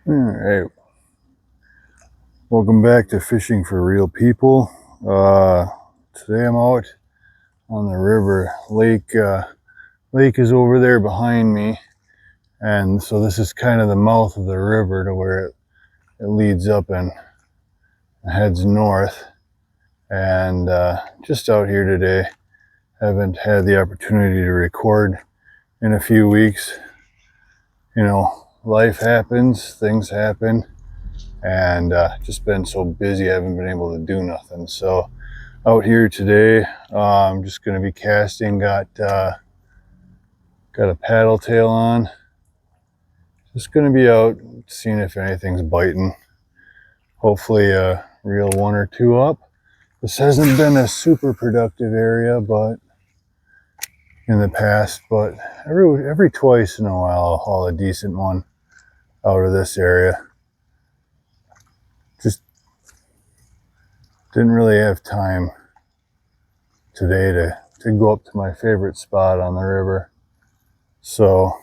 All right, welcome back to Fishing for Real People. Today I'm out on the river. Lake is over there behind me, and so this is kind of the mouth of the river to where it leads up and heads north. And just out here today. Haven't had the opportunity to record in a few weeks. You know, life happens, things happen, and just been so busy I haven't been able to do nothing. So out here today, I'm just going to be casting. Got a paddle tail on. Just going to be out seeing if anything's biting. Hopefully reel one or two up. This hasn't been a super productive area, but in the past, but every twice in a while I'll haul a decent one out of this area. Just didn't really have time today to go up to my favorite spot on the river. So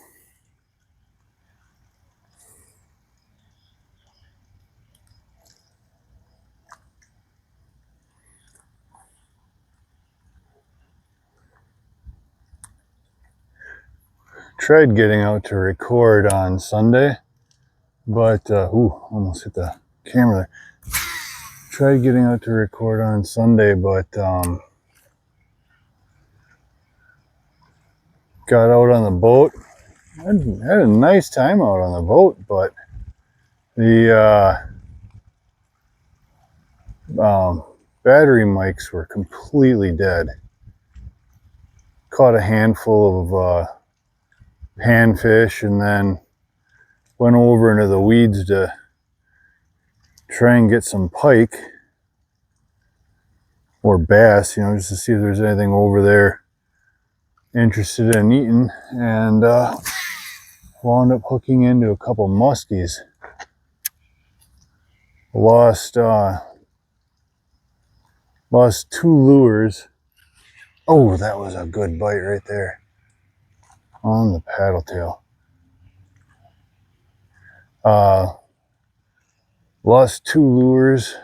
tried getting out to record on Sunday, but almost hit the camera there. Tried getting out to record on Sunday, but got out on the boat. Had a nice time out on the boat, but the battery mics were completely dead. Caught a handful of panfish and then went over into the weeds to try and get some pike or bass, just to see if there's anything over there interested in eating, and wound up hooking into a couple muskies. Lost two lures. Oh, that was a good bite right there on the paddle tail. Lost two lures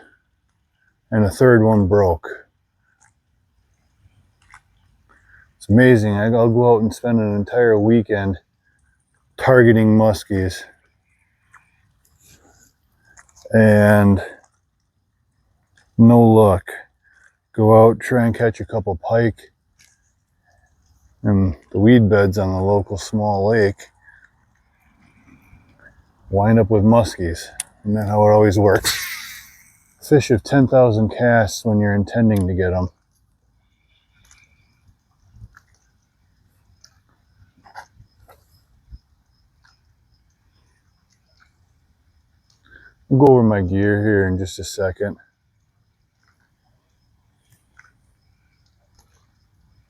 and a third one broke. It's amazing. I'll go out and spend an entire weekend targeting muskies and no luck. Go out, try and catch a couple pike in the weed beds on the local small lake. Wind up with muskies. Isn't that how it always works? Fish of 10,000 casts when you're intending to get them. I'll go over my gear here in just a second.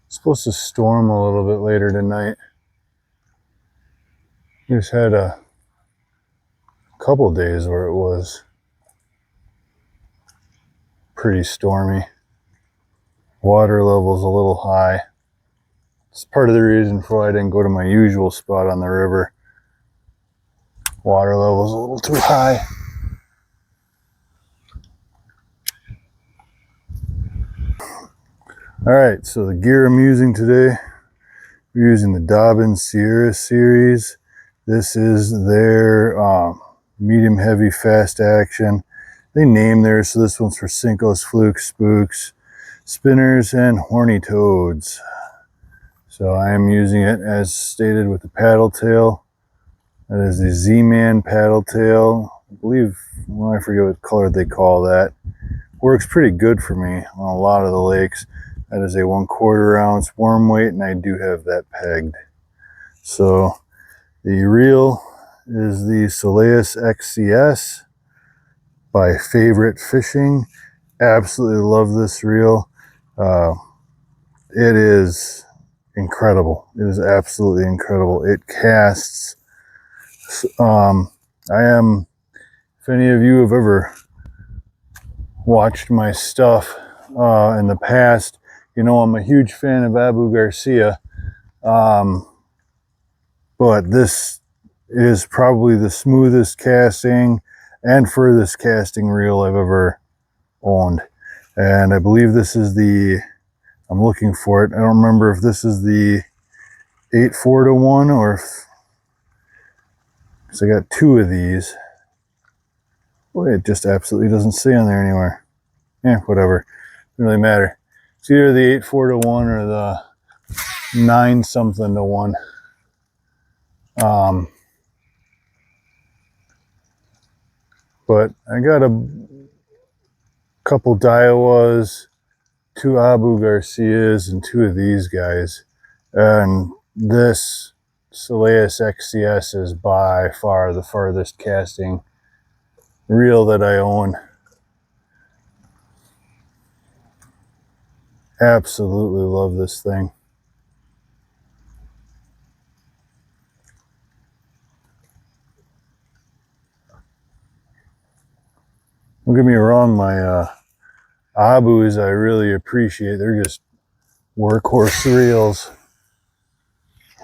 It's supposed to storm a little bit later tonight. Just had a couple days where it was pretty stormy. Water level's a little high. It's part of the reason for why I didn't go to my usual spot on the river. Water level's a little too high. Alright, so the gear I'm using today, we're using the Dobbin Sierra series. This is their medium heavy fast action. They name theirs, so this one's for Cincos, flukes, spooks, spinners, and horny toads. So I am using it as stated with the paddle tail. That is the Z-Man paddle tail. I believe, well, I forget what color they call that. Works pretty good for me on a lot of the lakes. That is a 1/4 ounce worm weight, and I do have that pegged. So the reel is the Soleus XCS by Favorite Fishing. Absolutely love this reel. It is incredible. It is absolutely incredible. It casts. If any of you have ever watched my stuff in the past, I'm a huge fan of Abu Garcia. But this It is probably the smoothest casting and furthest casting reel I've ever owned. And I believe this is the, I'm looking for it. I don't remember if this is the 8-4-1 or if, because I got two of these. Boy, it just absolutely doesn't say on there anywhere. Yeah, whatever. Doesn't really matter. It's either the 8-4-1 or the 9-something-to-1. But I got a couple Daiwas, two Abu Garcias, and two of these guys. And this Soleus XCS is by far the farthest casting reel that I own. Absolutely love this thing. Don't get me wrong, my Abus I really appreciate. They're just workhorse reels.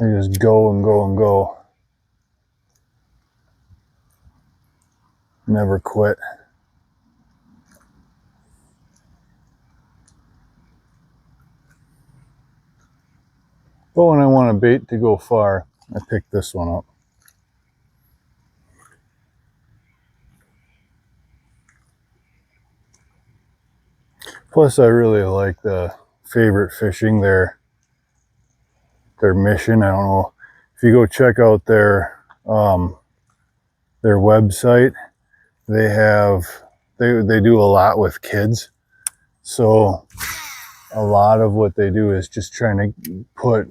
They just go and go and go. Never quit. But when I want a bait to go far, I pick this one up. Plus, I really like the favorite fishing, their mission. I don't know if you go check out their website. They do a lot with kids. So a lot of what they do is just trying to put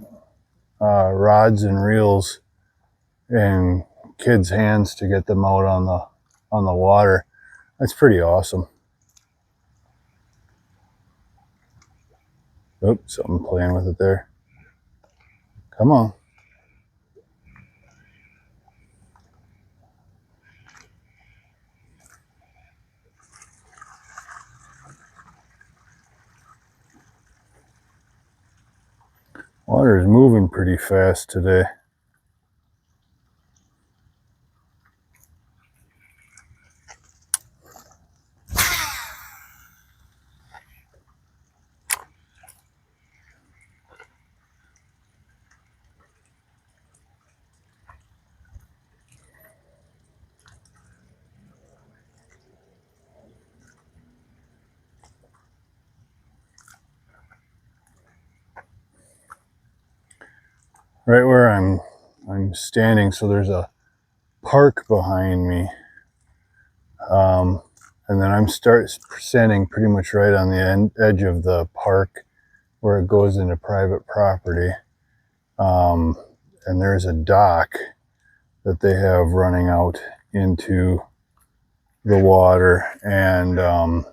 rods and reels in kids' hands to get them out on the water. That's pretty awesome. Oops, something playing with it there. Come on. Water is moving pretty fast today. Right where I'm standing, so there's a park behind me, and then I'm standing pretty much right on the edge of the park where it goes into private property, and there's a dock that they have running out into the water, and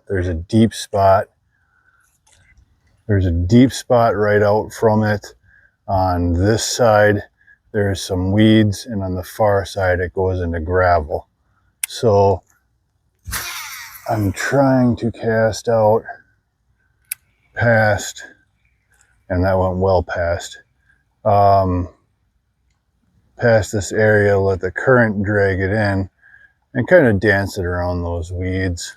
there's a deep spot. There's a deep spot right out from it. On this side, there's some weeds, and on the far side, it goes into gravel. So I'm trying to cast out past, and that went well past, past this area, let the current drag it in, and kind of dance it around those weeds.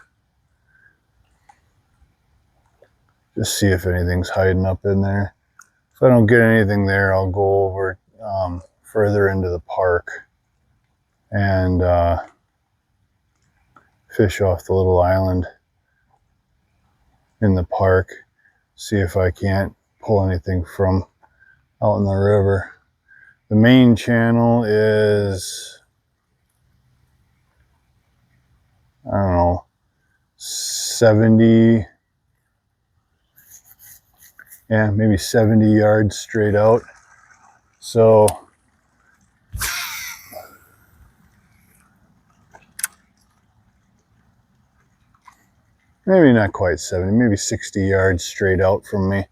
Just see if anything's hiding up in there. If I don't get anything there, I'll go over further into the park and fish off the little island in the park. See if I can't pull anything from out in the river. The main channel is, I don't know, 70, yeah, maybe 70 yards straight out. So maybe not quite 70, maybe 60 yards straight out from me.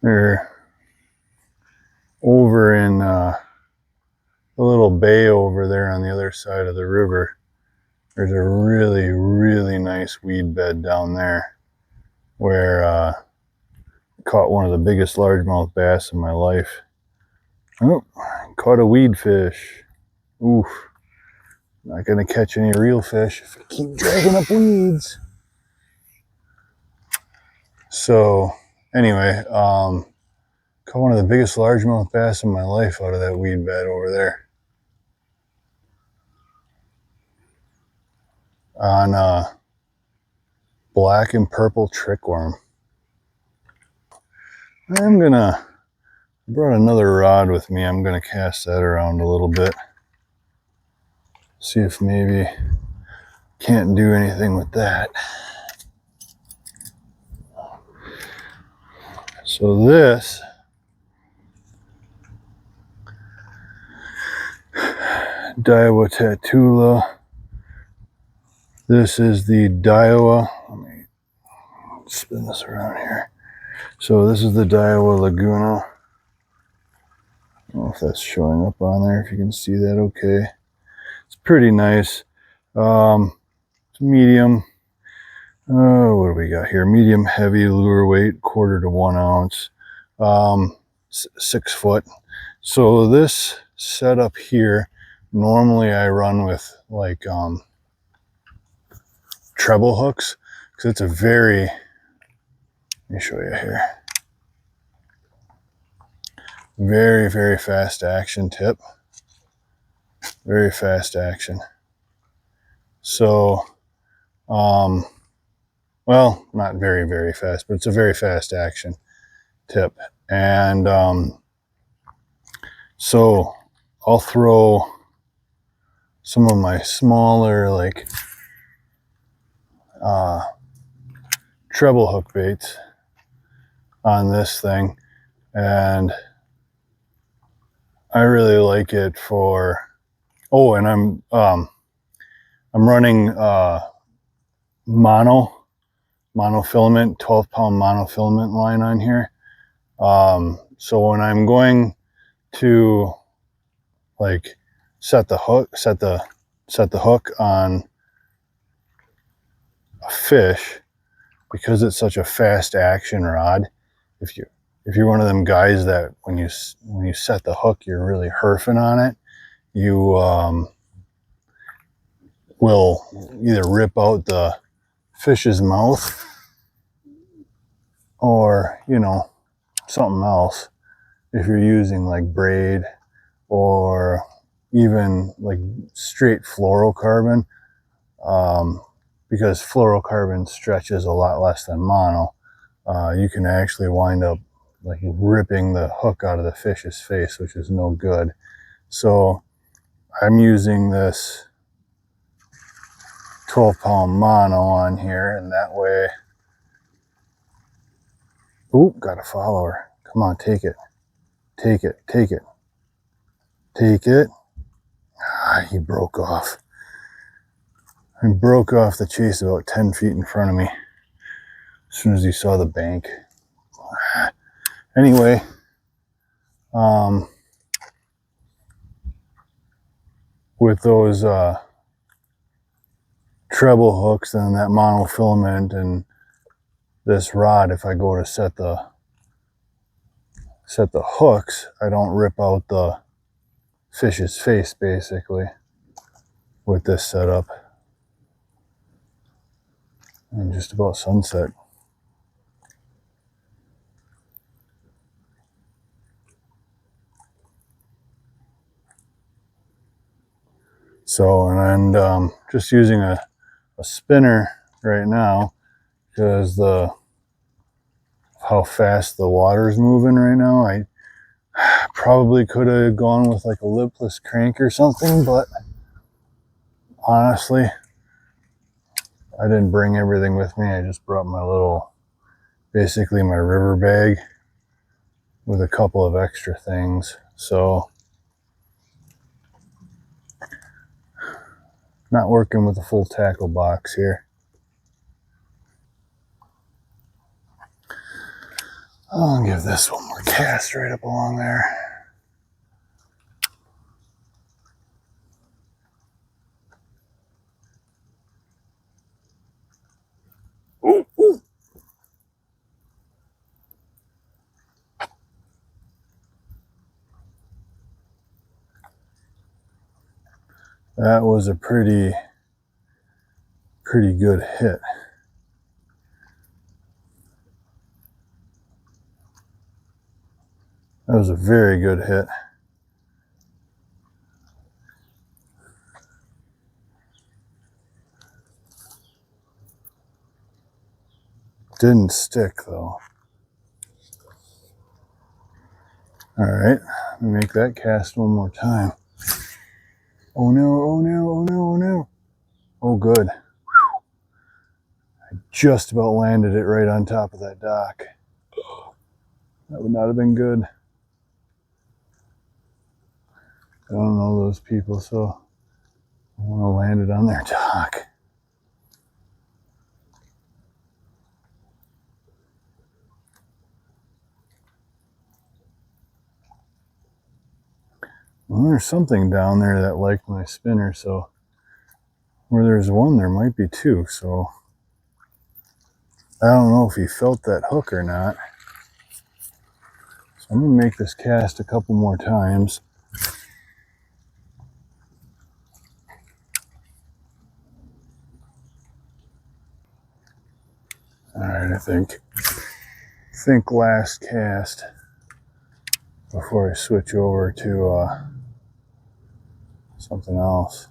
They're over in the little bay over there on the other other side of the river, there's a really, really nice weed bed down there where caught one of the biggest largemouth bass in my life. Oh, caught a weed fish. Oof. Not gonna catch any real fish if I keep dragging up weeds. So anyway, caught one of the biggest largemouth bass in my life out of that weed bed over there. On black and purple trickworm. I brought another rod with me. I'm gonna cast that around a little bit. See if maybe can't do anything with that. So this Daiwa Tatula. This is the Daiwa. Let me spin this around here. So this is the Daiwa Laguna. I don't know if that's showing up on there, if you can see that okay. It's pretty nice. It's medium. What do we got here? Medium heavy lure weight, 1/4 to 1 ounce. 6 foot. So this setup here, normally I run with like treble hooks, because it's a very, let me show you here, very, very fast action tip. Very fast action. So, well, not very, very fast, but it's a very fast action tip. And so I'll throw some of my smaller, like treble hook baits on this thing, and I really like it for, oh, and I'm running monofilament, 12-pound monofilament line on here. So when I'm going to like set the hook on a fish, because it's such a fast action rod, if you're one of them guys that when you set the hook you're really herfing on it, you will either rip out the fish's mouth or, you know, something else if you're using like braid or even like straight fluorocarbon, because fluorocarbon stretches a lot less than mono. You can actually wind up like ripping the hook out of the fish's face, which is no good. So I'm using this 12-pound mono on here, and that way, ooh, got a follower. Come on, take it. Take it, take it. Take it. Ah, he broke off. He broke off the chase about 10 feet in front of me as soon as he saw the bank. Anyway, with those treble hooks and that monofilament and this rod, if I go to set the hooks, I don't rip out the fish's face basically with this setup. And just about sunset. So, and just using a spinner right now because how fast the water's moving right now. I probably could have gone with like a lipless crank or something, but honestly, I didn't bring everything with me. I just brought my little, basically my river bag with a couple of extra things. So, not working with a full tackle box here. I'll give this one more cast right up along there. That was a pretty good hit. That was a very good hit. Didn't stick though. All right, let me make that cast one more time. Oh no, oh no, oh no, oh no. Oh good. I just about landed it right on top of that dock. That would not have been good. I don't know those people, so I want to land it on their dock. Well, there's something down there that liked my spinner, so where there's one, there might be two, so I don't know if he felt that hook or not. So I'm gonna make this cast a couple more times. All right, I think last cast before I switch over to something else.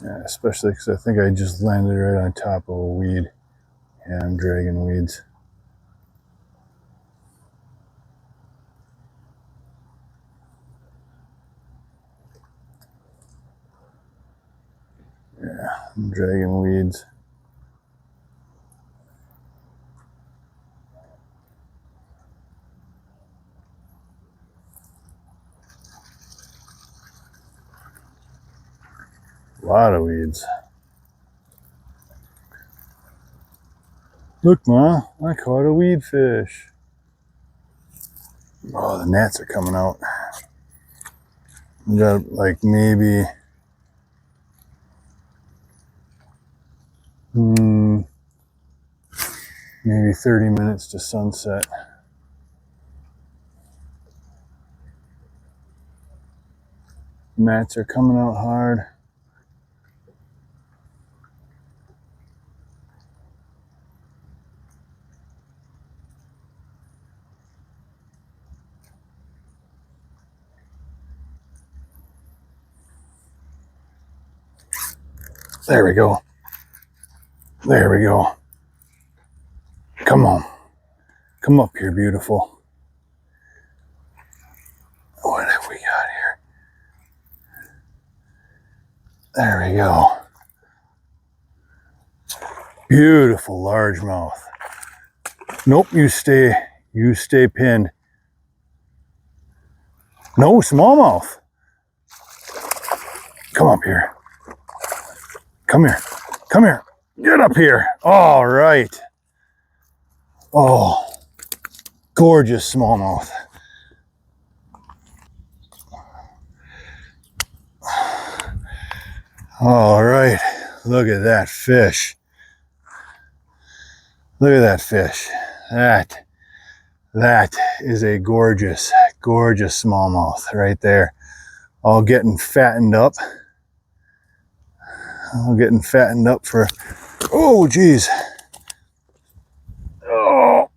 Yeah, especially because I think I just landed right on top of a weed. Yeah, I'm dragging weeds. Yeah, I'm dragging weeds. A lot of weeds. Look, Ma, I caught a weed fish. Oh, the gnats are coming out. We got like maybe maybe 30 minutes to sunset. Gnats are coming out hard. There we go. There we go. Come on. Come up here, beautiful. What have we got here? There we go. Beautiful largemouth. Nope, you stay pinned. No, smallmouth. Come up here. Come here. Come here. Get up here. All right. Oh, gorgeous smallmouth. All right. Look at that fish. Look at that fish. That is a gorgeous smallmouth right there. All getting fattened up. All getting fattened up for, oh geez. Oh,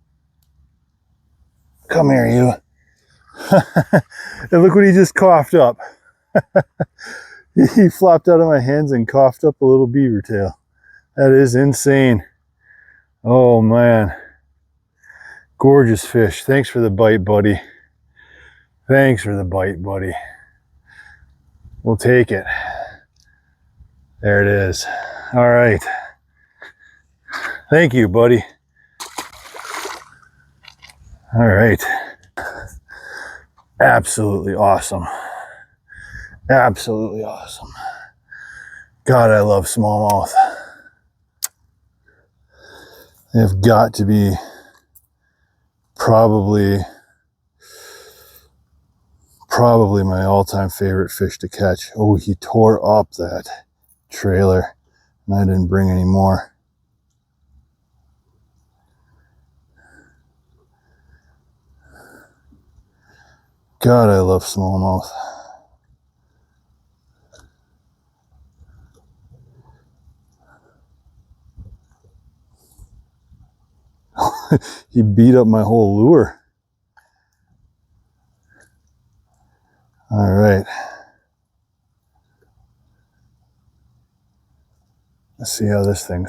come here, you. And look what he just coughed up. He flopped out of my hands and coughed up a little beaver tail. That is insane. Oh man. Gorgeous fish. Thanks for the bite, buddy. Thanks for the bite, buddy. We'll take it. There it is. All right. Thank you, buddy. All right. Absolutely awesome. Absolutely awesome. God, I love smallmouth. They've got to be probably my all-time favorite fish to catch. Oh, he tore up that trailer and I didn't bring any more. God, I love smallmouth. He beat up my whole lure. All right. Let's see how this thing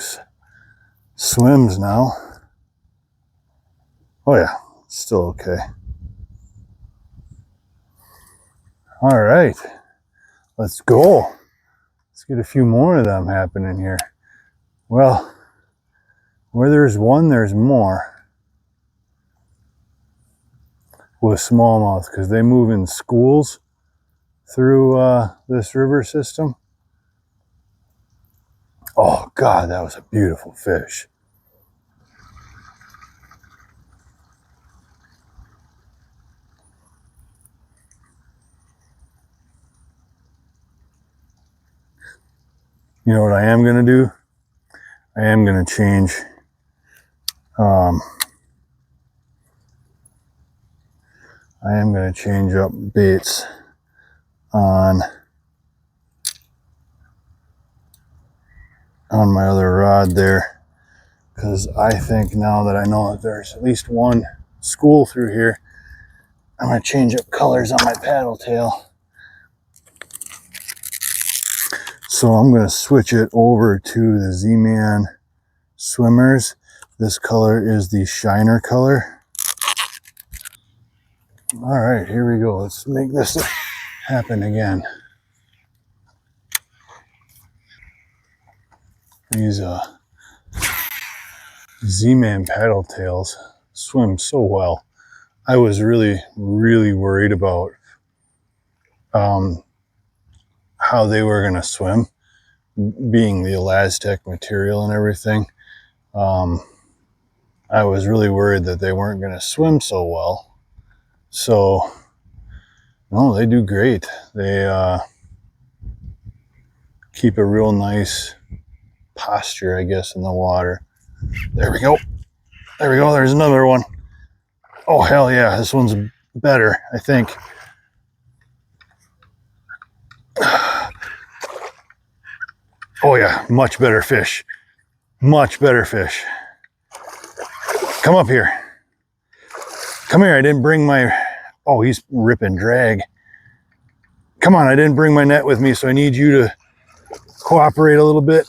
swims now. Oh yeah, it's still okay. All right, let's go. Let's get a few more of them happening here. Well, where there's one, there's more with smallmouth, because they move in schools through this river system. Oh God, that was a beautiful fish. You know what I am gonna do? I am gonna change I am gonna change up baits on my other rod there, because I think now that I know that there's at least one school through here, I'm gonna change up colors on my paddle tail. So I'm gonna switch it over to the Z-Man Swimmers. This color is the Shiner color. All right, here we go. Let's make this happen again. These Z-Man paddle tails swim so well. I was really worried about how they were going to swim, being the Elastec material and everything. I was really worried that they weren't going to swim so well. So, no, they do great. They keep a real nice posture, I guess, in the water. There we go. There we go. There's another one. Oh, hell yeah. This one's better, I think. Oh, yeah. Much better fish. Much better fish. Come up here. Come here. I didn't bring my... Oh, he's ripping drag. Come on. I didn't bring my net with me, so I need you to cooperate a little bit.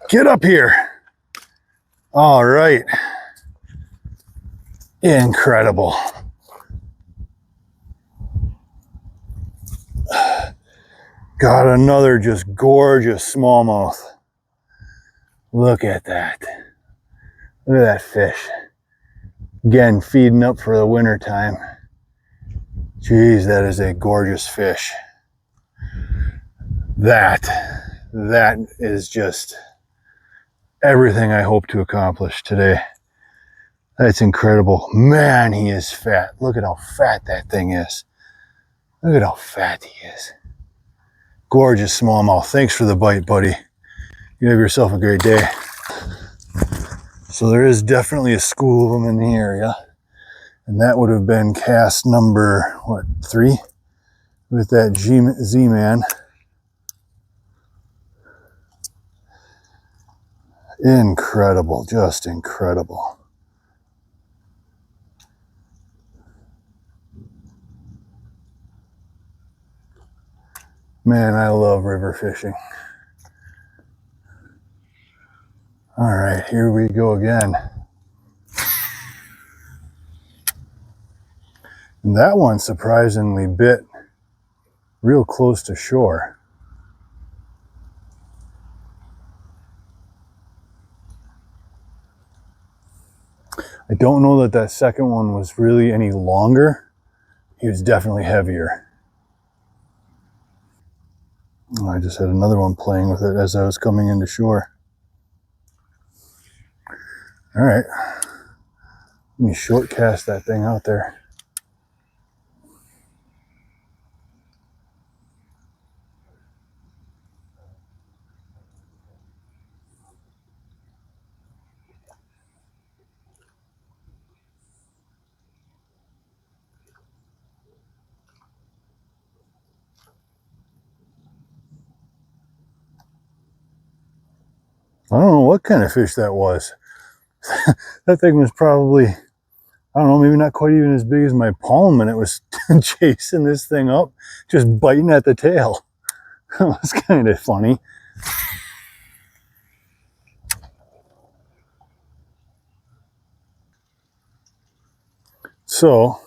Get up here. All right. Incredible. Got another just gorgeous smallmouth. Look at that. Look at that fish. Again, feeding up for the winter time. Jeez, that is a gorgeous fish. That is just everything I hope to accomplish today. That's incredible. Man, he is fat. Look at how fat that thing is. Look at how fat he is. Gorgeous smallmouth. Thanks for the bite, buddy. You have yourself a great day. So there is definitely a school of them in the area. And that would have been cast number, what, 3? With that Z-Man. Incredible, just incredible. Man, I love river fishing. All right, here we go again. And that one surprisingly bit real close to shore. I don't know that that second one was really any longer. He was definitely heavier. I just had another one playing with it as I was coming into shore. All right, let me short cast that thing out there. I don't know what kind of fish that was. That thing was probably, I don't know, maybe not quite even as big as my palm, and it was chasing this thing up, just biting at the tail. That was kind of funny. So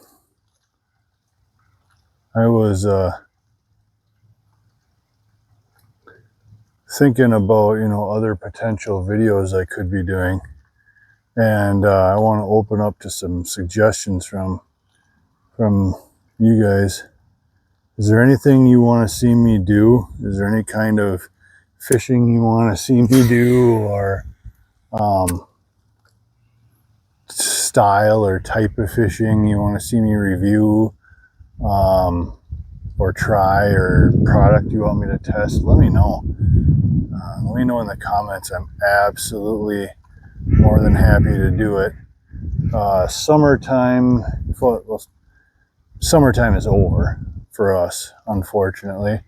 I was thinking about, other potential videos I could be doing. And I want to open up to some suggestions from you guys. Is there anything you want to see me do? Is there any kind of fishing you want to see me do, or style or type of fishing you want to see me review, or try, or product you want me to test? Let me know. Let me know in the comments. I'm absolutely more than happy to do it. Summertime, well, summertime is over for us, unfortunately.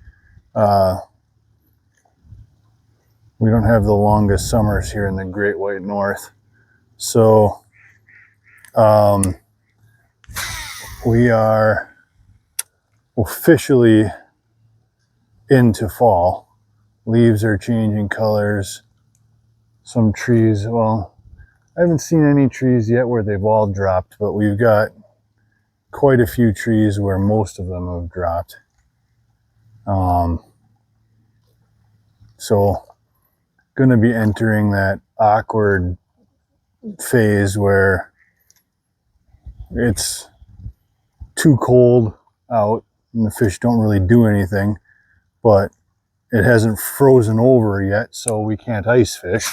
We don't have the longest summers here in the Great White North. So we are officially into fall. Leaves are changing colors. Some trees, well, I haven't seen any trees yet where they've all dropped, but we've got quite a few trees where most of them have dropped. So going to be entering that awkward phase where it's too cold out and the fish don't really do anything, but it hasn't frozen over yet, so we can't ice fish.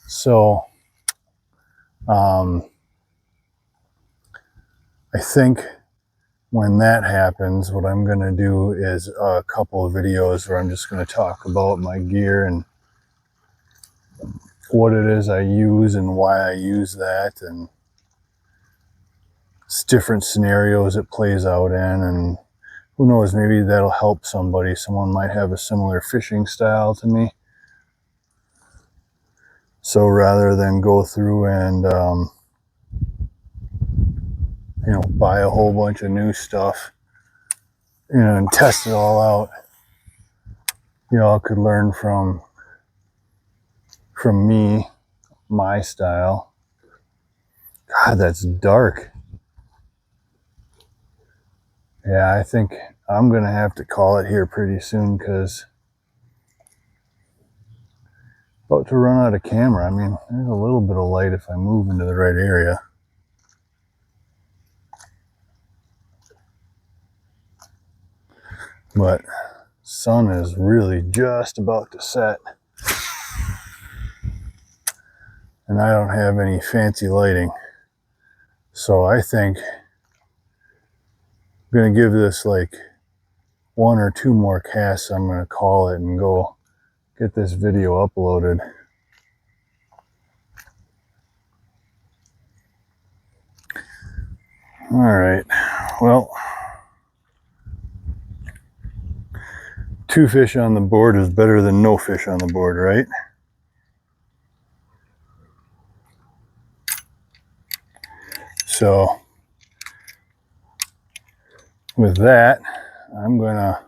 So I think when that happens, what I'm going to do is a couple of videos where I'm just going to talk about my gear and what it is I use and why I use that, and it's different scenarios it plays out in, and who knows, maybe that'll help somebody. Someone might have a similar fishing style to me. So rather than go through and buy a whole bunch of new stuff, and test it all out, y'all could learn from me, my style. God, that's dark. Yeah, I think I'm gonna have to call it here pretty soon, because about to run out of camera. I mean, there's a little bit of light if I move into the right area. But sun is really just about to set, and I don't have any fancy lighting. So I think I'm gonna give this like 1 or 2 more casts, I'm gonna call it, and go get this video uploaded. All right, well, 2 fish on the board is better than no fish on the board, right? So with that, I'm gonna,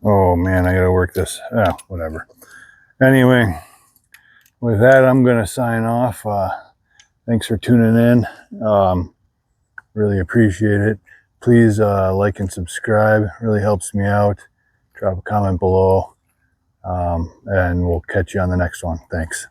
oh man, I gotta work this. Whatever. Anyway, with that, I'm gonna sign off. Thanks for tuning in. Really appreciate it. Please like and subscribe. Really helps me out. Drop a comment below, and we'll catch you on the next one. Thanks.